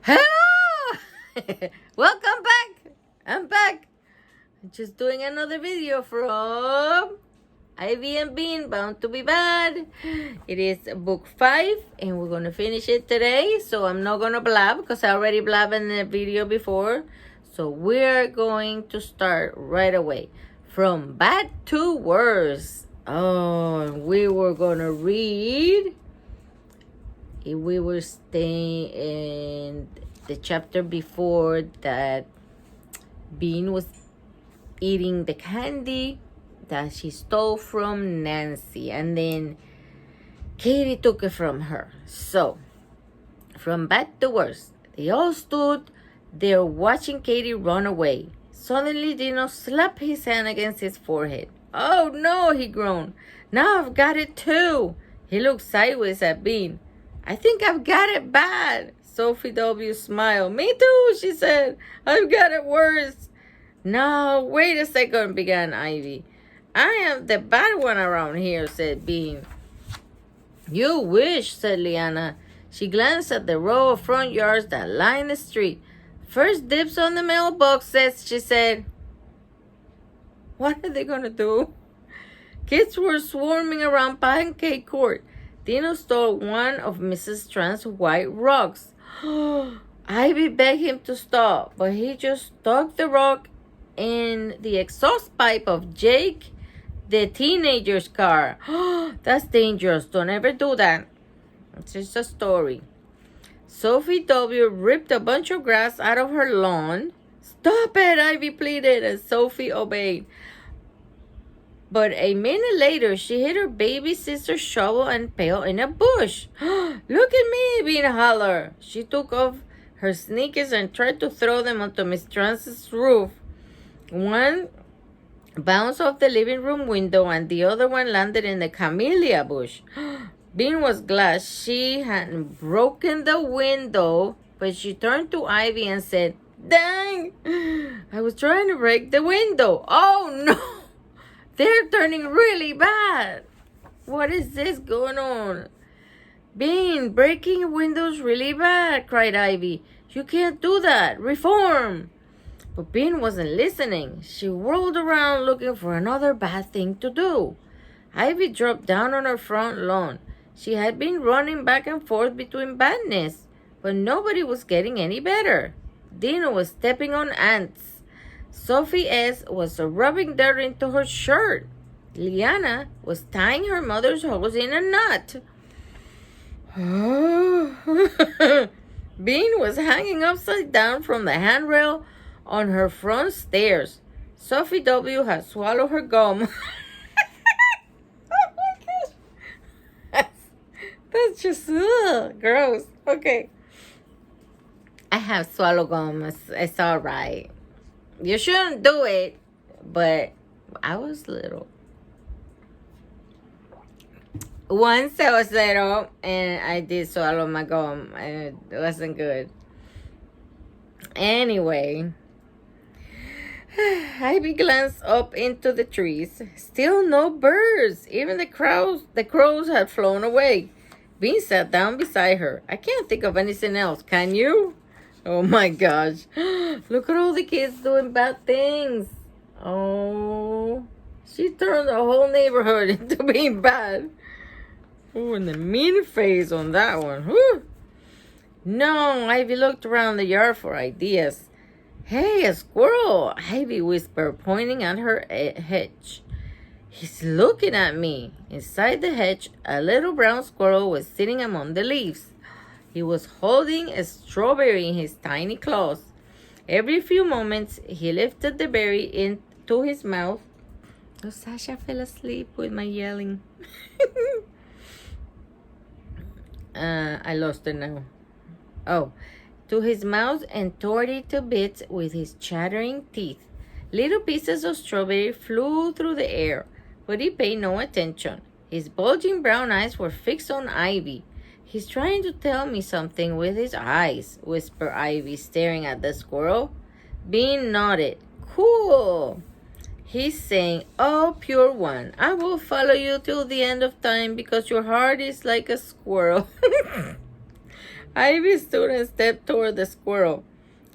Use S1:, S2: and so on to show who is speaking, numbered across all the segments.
S1: Hello! Welcome back! I'm back. Just doing another video from Ivy and Bean, Bound to be Bad. It is book 5 and we're going to finish it today. So I'm not going to blab because I already blabbed in the video before. So we're going to start right away. From bad to worse. Oh, we were going to read... We were staying in the chapter before that Bean was eating the candy that she stole from Nancy, and then Katie took it from her. So, from bad to worse, they all stood there watching Katie run away. Suddenly, Dino slapped his hand against his forehead. "Oh no," he groaned. "Now I've got it too." He looked sideways at Bean. "I think I've got it bad." Sophie W. smiled. "Me too," she said. "I've got it worse." "No, wait a second," began Ivy. "I am the bad one around here," said Bean. "You wish," said Liana. She glanced at the row of front yards that lined the street. "First dibs on the mailboxes," she said. What are they going to do? Kids were swarming around Pancake Court. Dino stole one of Mrs. Strand's white rocks. Ivy begged him to stop, but he just stuck the rock in the exhaust pipe of Jake, the teenager's car. That's dangerous. Don't ever do that. It's just a story. Sophie W. ripped a bunch of grass out of her lawn. "Stop it," Ivy pleaded, and Sophie obeyed. But a minute later, she hit her baby sister's shovel and pail in a bush. "Look at me," Bean hollered. She took off her sneakers and tried to throw them onto Miss Trance's roof. One bounced off the living room window and the other one landed in the camellia bush. Bean was glad she hadn't broken the window, but she turned to Ivy and said, "Dang, I was trying to break the window. Oh no! They're turning really bad. What is this going on?" "Bean, breaking windows really bad," cried Ivy. "You can't do that. Reform." But Bean wasn't listening. She whirled around looking for another bad thing to do. Ivy dropped down on her front lawn. She had been running back and forth between badness, but nobody was getting any better. Dino was stepping on ants. Sophie S. was rubbing dirt into her shirt. Liana was tying her mother's hose in a knot. Bean was hanging upside down from the handrail on her front stairs. Sophie W. had swallowed her gum. Oh my gosh. That's just gross. Okay. I have swallow gum. It's all right. You shouldn't do it, but I was little. Once I was little and I did swallow my gum. It wasn't good. Anyway, Ivy glanced up into the trees. Still no birds. Even the crows had flown away. Bean sat down beside her. "I can't think of anything else. Can you?" "Oh my gosh. Look at all the kids doing bad things." Oh, she turned the whole neighborhood into being bad. Oh, and the mean face on that one. Whew. No, Ivy looked around the yard for ideas. "Hey, a squirrel," Ivy whispered, pointing at her hedge. "He's looking at me." Inside the hedge, a little brown squirrel was sitting among the leaves. He was holding a strawberry in his tiny claws. Every few moments, he lifted the berry into his mouth. Oh, Sasha fell asleep with my yelling. I lost it now. Oh, to his mouth and tore it to bits with his chattering teeth. Little pieces of strawberry flew through the air, but he paid no attention. His bulging brown eyes were fixed on Ivy. "He's trying to tell me something with his eyes," whispered Ivy, staring at the squirrel. Bean nodded. "Cool. He's saying, 'Oh, pure one, I will follow you till the end of time because your heart is like a squirrel.'" Ivy stood and stepped toward the squirrel.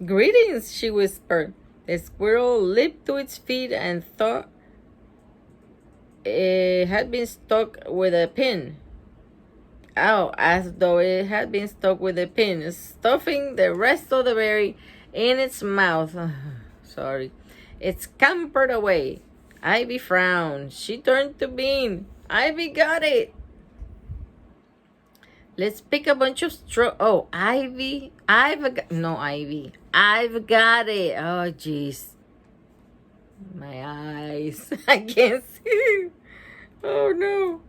S1: Greetings, she whispered. The squirrel leaped to its feet and thought it had been stuck with a pin. Ow, as though it had been stuck with a pin, stuffing the rest of the berry in its mouth. Sorry. It scampered away. Ivy frowned. She turned to Bean. Ivy got it. Let's pick a bunch of straw. Oh, Ivy. No, Ivy. I've got it. Oh, jeez. My eyes. I can't see. Oh, no.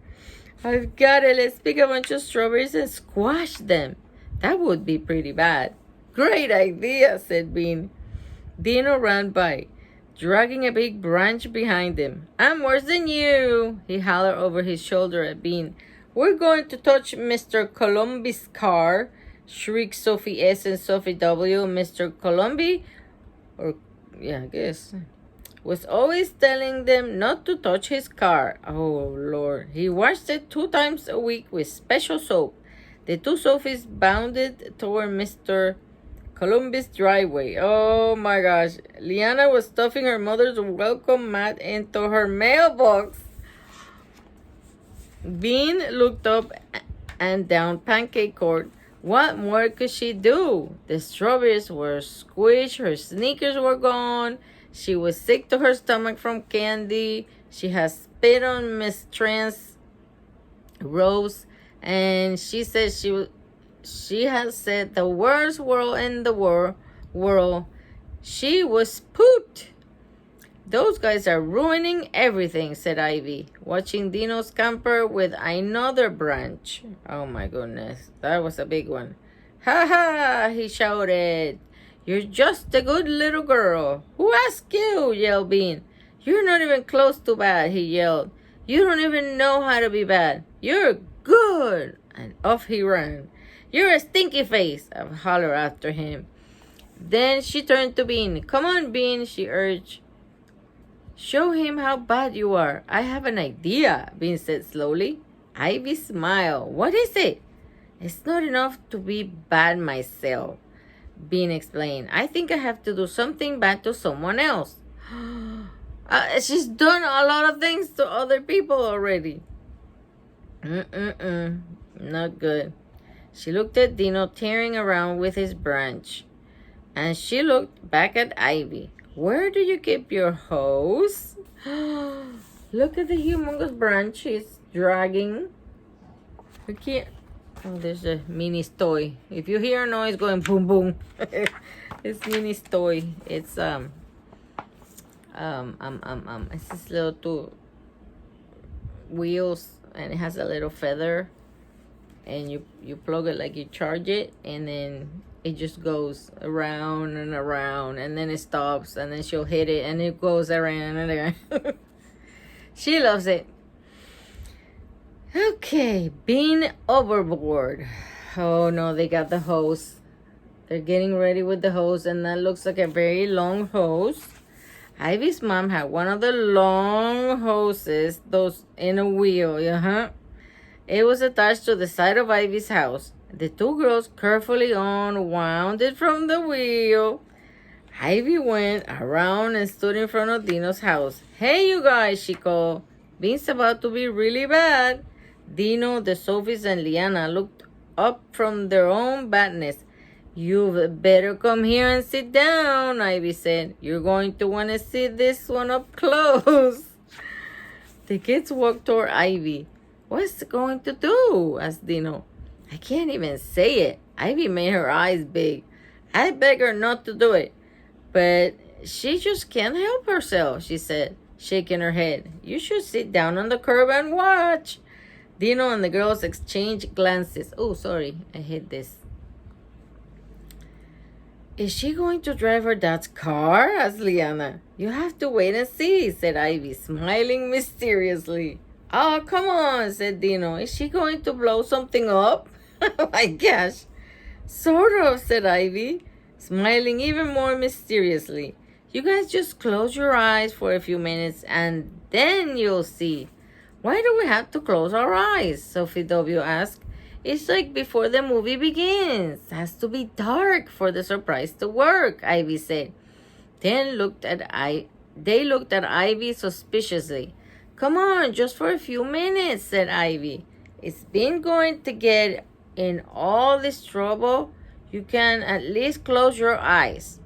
S1: I've got it. Let's pick a bunch of strawberries and squash them. That would be pretty bad. Great idea, said Bean. Dino ran by, dragging a big branch behind him. I'm worse than you, he hollered over his shoulder at Bean. We're going to touch Mr. Columbi's car, shrieked Sophie S. and Sophie W. Mr. Columbi, I guess, was always telling them not to touch his car. Oh, Lord. He washed it 2 times a week with special soap. The 2 Sophies bounded toward Mr. Columbi's driveway. Oh, my gosh. Liana was stuffing her mother's welcome mat into her mailbox. Bean looked up and down Pancake Court. What more could she do? The strawberries were squished. Her sneakers were gone. She was sick to her stomach from candy. She had spit on Miss Trans Rose. And she said she had said the worst word in the world. She was pooped. Those guys are ruining everything, said Ivy, watching Dino scamper with another branch. Oh my goodness, that was a big one. Ha ha, he shouted. You're just a good little girl. Who asked you? Yelled Bean. You're not even close to bad, he yelled. You don't even know how to be bad. You're good. And off he ran. You're a stinky face, I hollered after him. Then she turned to Bean. Come on, Bean, she urged. Show him how bad you are. I have an idea, Bean said slowly. Ivy smiled. What is it? It's not enough to be bad myself, Bean explained. I think I have to do something bad to someone else. She's done a lot of things to other people already. Not good. She looked at Dino tearing around with his branch. And she looked back at Ivy. Where do you keep your hose? Look at the humongous branch he's dragging. We can't. Oh, there's a Minnie's toy. If you hear a noise going boom boom, it's Minnie's toy. It's it's this little 2 wheels, and it has a little feather, and you plug it like you charge it, and then it just goes around and around, and then it stops, and then she'll hit it, and it goes around and around. She loves it. Okay, Bean overboard. Oh no, they got the hose. They're getting ready with the hose, and that looks like a very long hose. Ivy's mom had one of the long hoses, those in a wheel, It was attached to the side of Ivy's house. The 2 girls carefully unwound it from the wheel. Ivy went around and stood in front of Dino's house. Hey, you guys, she called. Bean's about to be really bad. Dino, the Sophies, and Liana looked up from their own badness. You better come here and sit down, Ivy said. You're going to want to see this one up close. The kids walked toward Ivy. What's it going to do? Asked Dino. I can't even say it. Ivy made her eyes big. I beg her not to do it. But she just can't help herself, she said, shaking her head. You should sit down on the curb and watch. Dino and the girls exchanged glances. Oh, sorry, I hit this. Is she going to drive her dad's car? Asked Liana. You have to wait and see, said Ivy, smiling mysteriously. Oh, come on, said Dino. Is she going to blow something up? Oh my gosh. Sort of, said Ivy, smiling even more mysteriously. You guys just close your eyes for a few minutes and then you'll see. Why do we have to close our eyes? Sophie W asked. It's like before the movie begins. It has to be dark for the surprise to work, Ivy said. Then they looked at Ivy suspiciously. Come on, just for a few minutes, said Ivy. It's been going to get in all this trouble. You can at least close your eyes.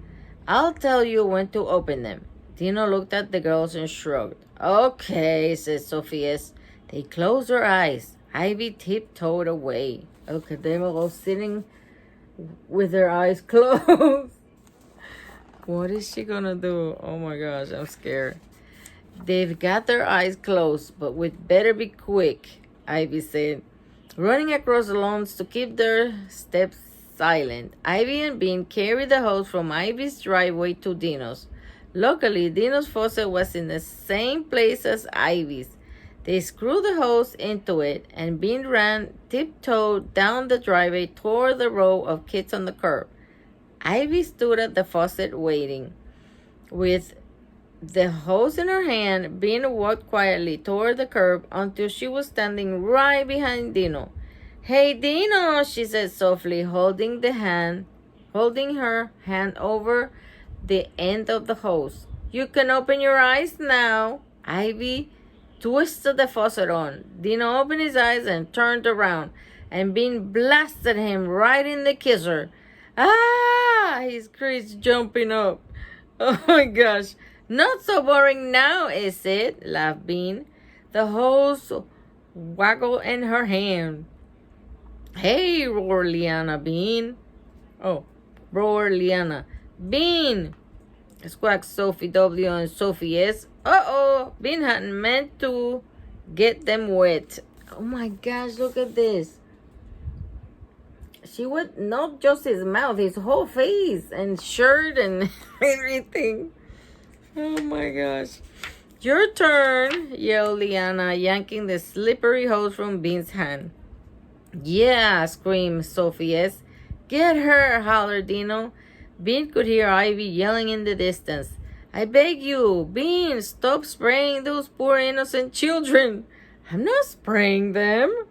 S1: I'll tell you when to open them. Dino looked at the girls and shrugged. Okay, said Sophia's. They closed their eyes. Ivy tiptoed away. Okay, they were all sitting with their eyes closed. What is she gonna do? Oh my gosh, I'm scared. They've got their eyes closed, but we'd better be quick, Ivy said, running across the lawns to keep their steps silent. Ivy and Bean carried the hose from Ivy's driveway to Dino's. Luckily, Dino's faucet was in the same place as Ivy's. They screwed the hose into it, and Bean ran tiptoed down the driveway toward the row of kids on the curb. Ivy stood at the faucet waiting. With the hose in her hand, Bean walked quietly toward the curb until she was standing right behind Dino. Hey, Dino, she said softly, holding her hand over the end of the hose. You can open your eyes now. Ivy twisted the faucet on. Dino opened his eyes and turned around, and Bean blasted him right in the kisser. Ah! He screeched, jumping up. Oh my gosh. Not so boring now, is it? Laughed Bean. The hose waggled in her hand. Hey, roared Liana. Bean. Oh, roared Liana. Bean! Squawked Sophie W. and Sophie S. Uh-oh! Bean hadn't meant to get them wet. Oh my gosh, look at this. She wet not just his mouth, his whole face and shirt and everything. Oh my gosh. Your turn, yelled Liana, yanking the slippery hose from Bean's hand. Yeah, screamed Sophie S. Get her, hollered Dino. Bean could hear Ivy yelling in the distance. I beg you, Bean, stop spraying those poor innocent children. I'm not spraying them,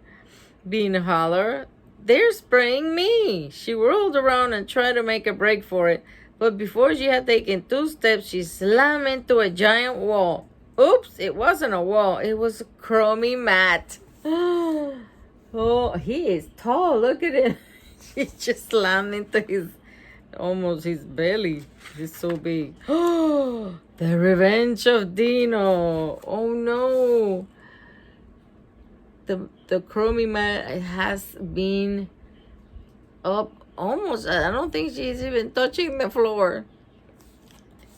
S1: Bean hollered. They're spraying me. She whirled around and tried to make a break for it, but before she had taken 2 steps, she slammed into a giant wall. Oops, it wasn't a wall. It was a Chromie mat. Oh, he is tall. Look at it. She just slammed into almost his belly. He's so big. Oh, the revenge of Dino. Oh no. The Chromie mat has been up almost. I don't think she's even touching the floor.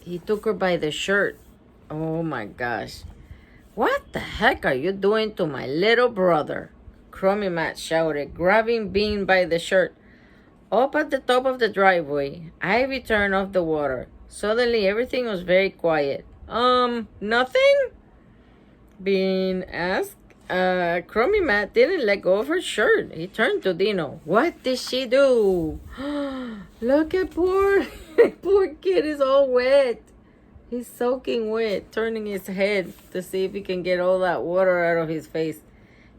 S1: He took her by the shirt. Oh my gosh. What the heck are you doing to my little brother? Chromie mat shouted, grabbing Bean by the shirt. Up at the top of the driveway, Ivy turned off the water. Suddenly, everything was very quiet. Nothing? Bean asked. Chromie Matt didn't let go of her shirt. He turned to Dino. What did she do? Look at poor kid is all wet. He's soaking wet, turning his head to see if he can get all that water out of his face.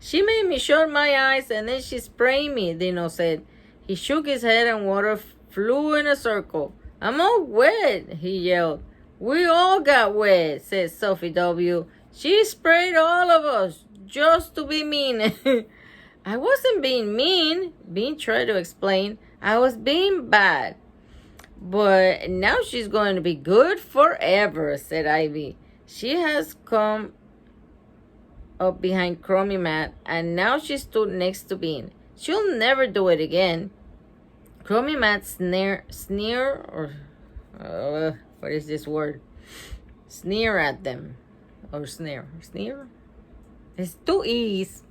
S1: She made me shut my eyes and then she sprayed me, Dino said. He shook his head and water flew in a circle. I'm all wet, he yelled. We all got wet, said Sophie W. She sprayed all of us just to be mean. I wasn't being mean, Bean tried to explain. I was being bad. But now she's going to be good forever, said Ivy. She has come up behind Chromie Matt, and now she stood next to Bean. She'll never do it again. Chromie Matt what is this word? Sneer at them. Or snare. Sneer? It's 2 E's.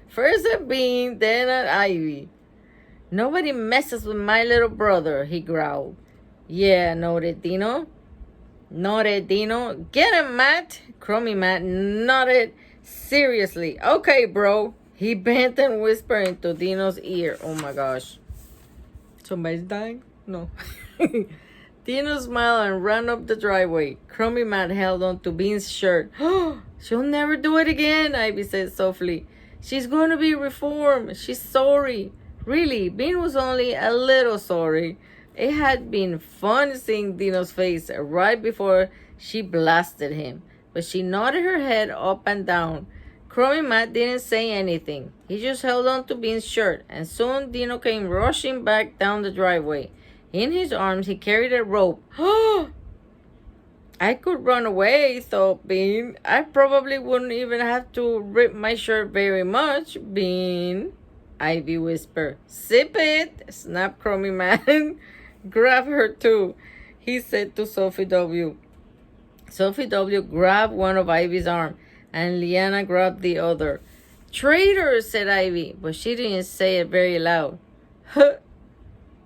S1: First at Bean, then at Ivy. Nobody messes with my little brother, he growled. Yeah, nodded Dino. Get him, Matt. Chromie Matt nodded seriously. Okay, bro. He bent and whispered into Dino's ear. Oh my gosh. Somebody's dying? No. Dino smiled and ran up the driveway. Chromie Matt held on to Bean's shirt. She'll never do it again, Ivy said softly. She's going to be reformed. She's sorry. Really, Bean was only a little sorry. It had been fun seeing Dino's face right before she blasted him, but she nodded her head up and down. Crummy Matt didn't say anything. He just held on to Bean's shirt, and soon Dino came rushing back down the driveway. In his arms, he carried a rope. I could run away, thought Bean. I probably wouldn't even have to rip my shirt very much, Bean. Ivy whispered. Zip it, snapped Crummy Man. Grab her too, he said to Sophie W. Sophie W. grabbed one of Ivy's arms, and Liana grabbed the other. Traitor, said Ivy, but she didn't say it very loud. Huh,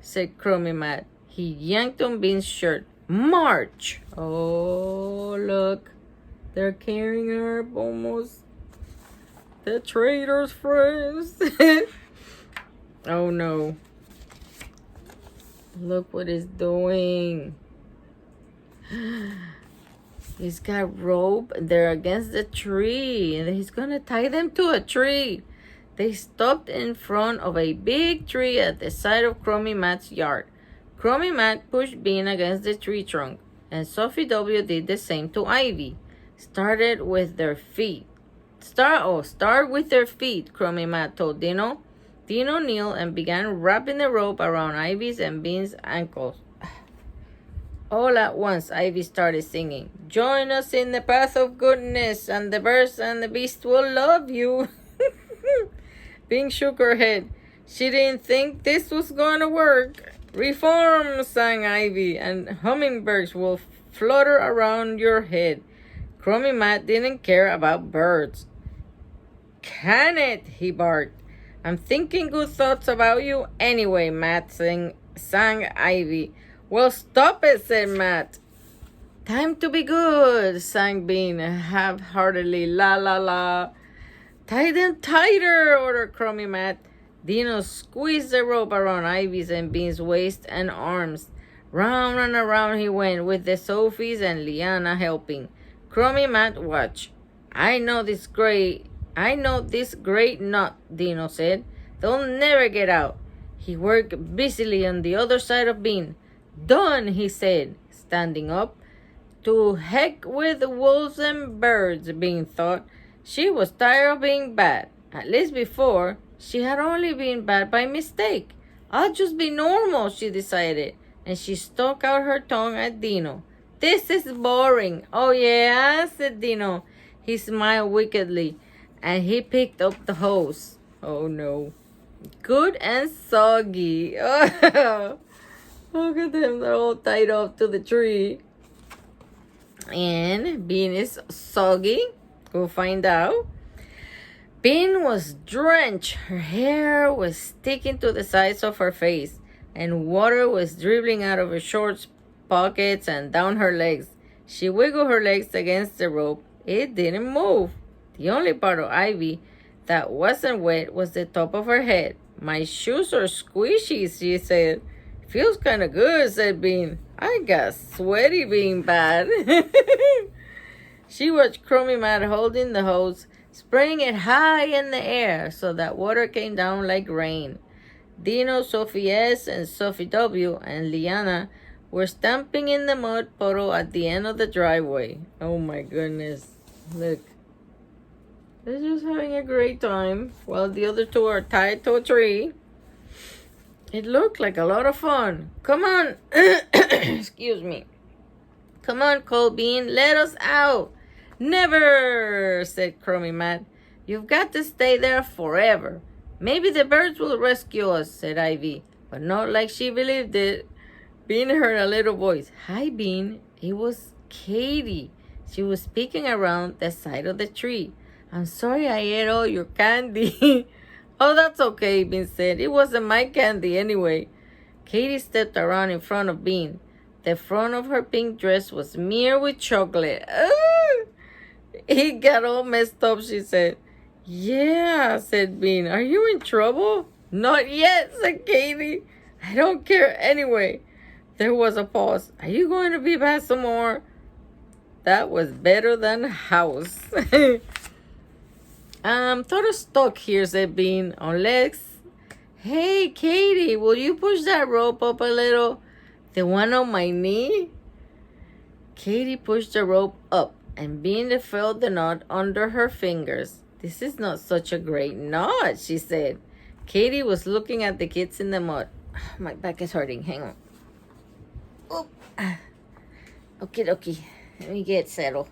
S1: said Crummy Matt. He yanked on Bean's shirt. March! Oh, look. They're carrying her almost. The traitor's friends. Oh, no. Look what he's doing. He's got rope. They're against the tree. And he's going to tie them to a tree. They stopped in front of a big tree at the side of Crummy Matt's yard. Crummy Matt pushed Bean against the tree trunk. And Sophie W. did the same to Ivy. Started with their feet. Start with their feet, Crummy Matt told Dino. Dino kneeled and began wrapping the rope around Ivy's and Bean's ankles. All at once, Ivy started singing, Join us in the path of goodness, and the birds and the beasts will love you. Bean shook her head. She didn't think this was going to work. Reform, sang Ivy, and hummingbirds will flutter around your head. Crummy Matt didn't care about birds. Can it? He barked. I'm thinking good thoughts about you anyway, Matt, sang Ivy. Well, stop it, said Matt. Time to be good, sang Bean half-heartedly. La, la, la. Tie them tighter, ordered Crummy Matt. Dino squeezed the rope around Ivy's and Bean's waist and arms. Round and around he went, with the Sophies and Liana helping. Crummy Matt watched. I know this great knot, Dino said. They'll never get out. He worked busily on the other side of Bean. Done, he said, standing up. To heck with wolves and birds, Bean thought. She was tired of being bad. At least before, she had only been bad by mistake. I'll just be normal, she decided, and she stuck out her tongue at Dino. This is boring. Oh, yeah, said Dino. He smiled wickedly, and he picked up the hose. Oh, no. Good and soggy. Oh, look at them. They're all tied up to the tree. And Bean is soggy. Go find out. Bean was drenched. Her hair was sticking to the sides of her face, and water was dribbling out of her shorts pockets and down her legs. She wiggled her legs against the rope. It didn't move. The only part of Ivy that wasn't wet was the top of her head. My shoes are squishy, she said. Feels kind of good, said Bean. I got sweaty being bad. She watched Crummy Matt holding the hose, spraying it high in the air so that water came down like rain. Dino, Sophie S, and Sophie W, and Liana were stamping in the mud puddle at the end of the driveway. Oh my goodness. Look. They're just having a great time while the other two are tied to a tree. It looked like a lot of fun. Come on. Excuse me. Come on, Cold Bean. Let us out. Never, said Crummy Matt. You've got to stay there forever. Maybe the birds will rescue us, said Ivy, but not like she believed it. Bean heard a little voice. Hi, Bean. It was Katie. She was peeking around the side of the tree. I'm sorry I ate all your candy. Oh, that's okay, Bean said. It wasn't my candy anyway. Katie stepped around in front of Bean. The front of her pink dress was smeared with chocolate. He got all messed up, she said. Yeah, said Bean. Are you in trouble? Not yet, said Katie. I don't care anyway. There was a pause. Are you going to be bad some more? That was better than house. Thought of stuck here, said Bean, on legs. Hey, Katie, will you push that rope up a little? The one on my knee? Katie pushed the rope up, and Bean felt the knot under her fingers. This is not such a great knot, she said. Katie was looking at the kids in the mud. My back is hurting. Hang on. Oh. Okie dokie. Let me get settled.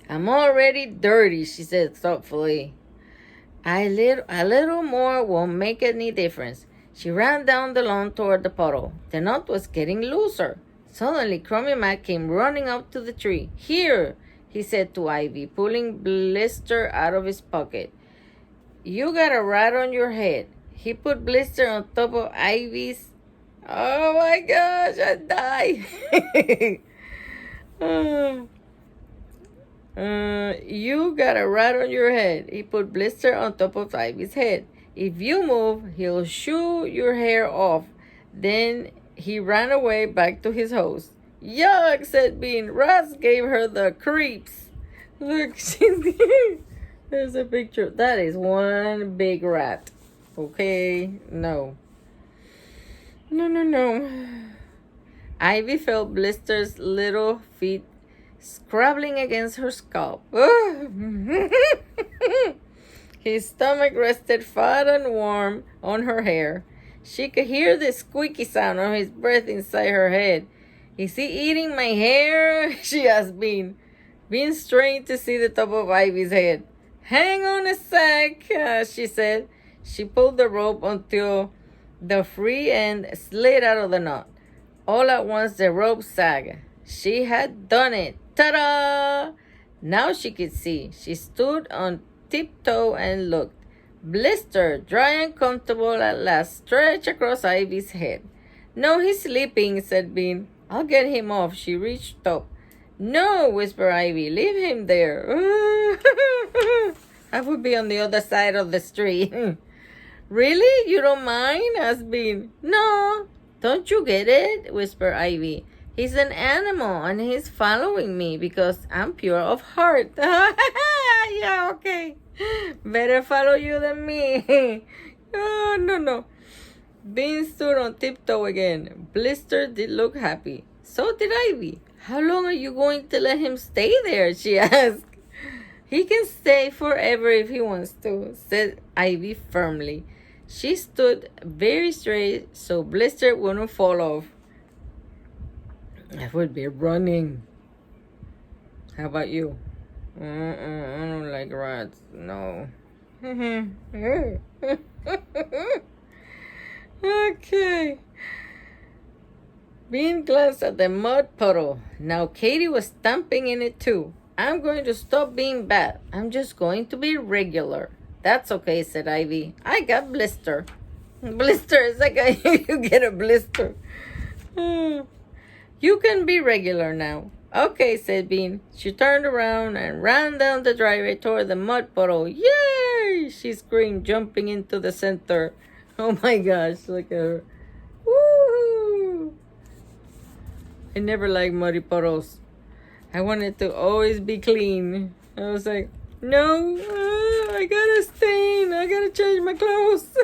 S1: I'm already dirty, she said thoughtfully. A little more won't make any difference. She ran down the lawn toward the puddle. The knot was getting looser. Suddenly, Crummy Matt came running up to the tree. Here, he said to Ivy, pulling Blister out of his pocket. You got a rat on your head. He put Blister on top of Ivy's. Oh my gosh, I died. You got a rat on your head. He put Blister on top of Ivy's head. If you move, he'll shoo your hair off. Then he ran away back to his house. Yuck, said Bean. Rats gave her the creeps. Look, there's a picture. That is one big rat. Okay, no. No. Ivy felt Blister's little feet scrabbling against her scalp. His stomach rested fat and warm on her hair. She could hear the squeaky sound of his breath inside her head. Is he eating my hair? She asked Bean. Bean strained to see the top of Ivy's head. Hang on a sec, she said. She pulled the rope until the free end slid out of the knot. All at once the rope sagged. She had done it. Ta-da! Now she could see. She stood on tiptoe and looked. Blister, dry and comfortable at last, stretched across Ivy's head. No, he's sleeping, said Bean. I'll get him off. She reached up. No, whispered Ivy. Leave him there. I would be on the other side of the street. Really? You don't mind? Asked Bean. No. Don't you get it? Whispered Ivy. He's an animal and he's following me because I'm pure of heart. Yeah, okay. Better follow you than me. Oh, no. Bean stood on tiptoe again. Blister did look happy. So did Ivy. How long are you going to let him stay there? She asked. He can stay forever if he wants to, said Ivy firmly. She stood very straight so Blister wouldn't fall off. I would be running. How about you? I don't like rats. No. Okay. Bean glanced at the mud puddle. Now Katie was stamping in it too. I'm going to stop being bad. I'm just going to be regular. That's okay, said Ivy. I got Blister. Blister is like you get a blister. You can be regular now. Okay, said Bean. She turned around and ran down the driveway toward the mud puddle. Yay! She screamed, jumping into the center. Oh my gosh, look at her. Woo! I never liked muddy puddles. I wanted to always be clean. I was like, no, I got a stain. I gotta change my clothes.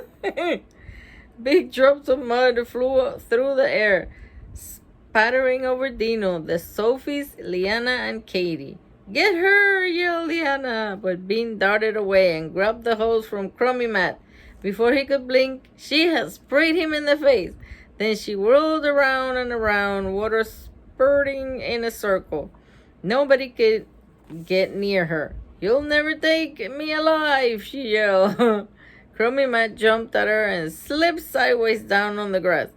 S1: Big drops of mud flew through the air, spattering over Dino, the Sophies, Liana, and Katie. Get her, yelled Liana, but Bean darted away and grabbed the hose from Crummy Matt. Before he could blink, she had sprayed him in the face. Then she whirled around and around, water spurting in a circle. Nobody could get near her. You'll never take me alive, she yelled. Crummy Matt jumped at her and slipped sideways down on the grass.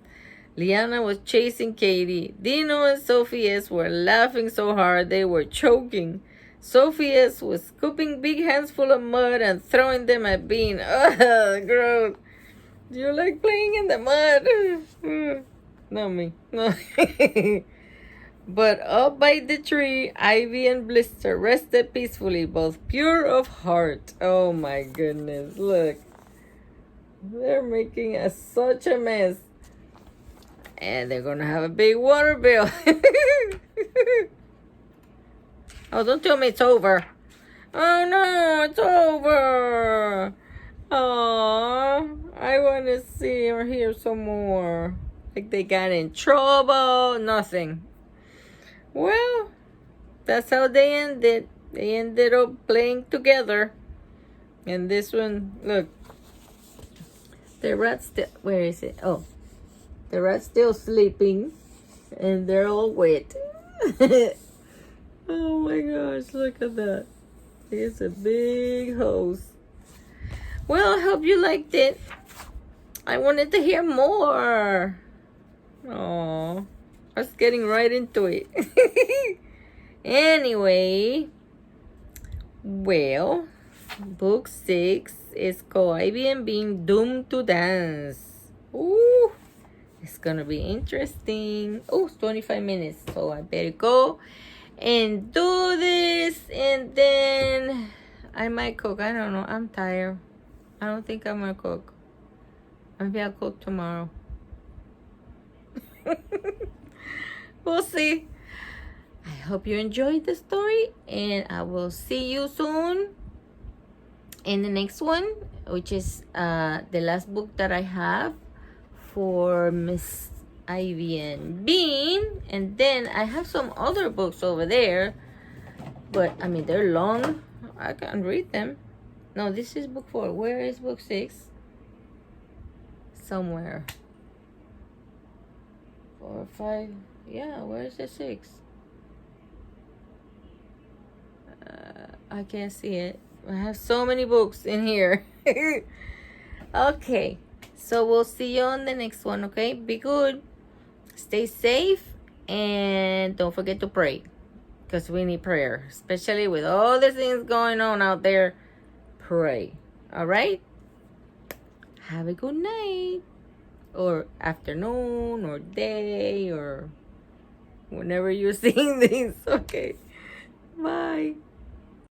S1: Liana was chasing Katie. Dino and Sophie S. were laughing so hard they were choking. Sophie S. was scooping big hands full of mud and throwing them at Bean. Ugh, gross. Do you like playing in the mud? Not me. No. But up by the tree, Ivy and Blister rested peacefully, both pure of heart. Oh my goodness, look. They're making such a mess. And they're going to have a big water bill. Oh, don't tell me it's over. Oh no, it's over. Oh, I want to see or hear some more. Like they got in trouble, nothing. Well, that's how they ended. They ended up playing together. And this one, look. The rat's still, where is it? Oh, the rat's still sleeping. And they're all wet. Oh my gosh, look at that. It's a big hose. Well, I hope you liked it. I wanted to hear more. Oh, I was getting right into it. Anyway, well, book 6 is called Ivy and Bean Doomed to Dance. Ooh, it's gonna be interesting. Oh, it's 25 minutes, so I better go and do this, and then I might cook. I don't know. I'm tired. I don't think I'm gonna cook. Maybe I'll cook tomorrow. We'll see. I hope you enjoyed the story, and I will see you soon in the next one, which is the last book that I have for Miss Ivy and Bean. And then I have some other books over there, but I mean they're long. I can't read them. No, this is book 4. Where is book 6? Somewhere. 4 or 5. Yeah, where's the 6? I can't see it. I have so many books in here. Okay, so we'll see you on the next one, okay? Be good, stay safe, and don't forget to pray, because we need prayer, especially with all the things going on out there. Pray. All right, have a good night, or afternoon, or day, or whenever you're seeing these. Okay, bye.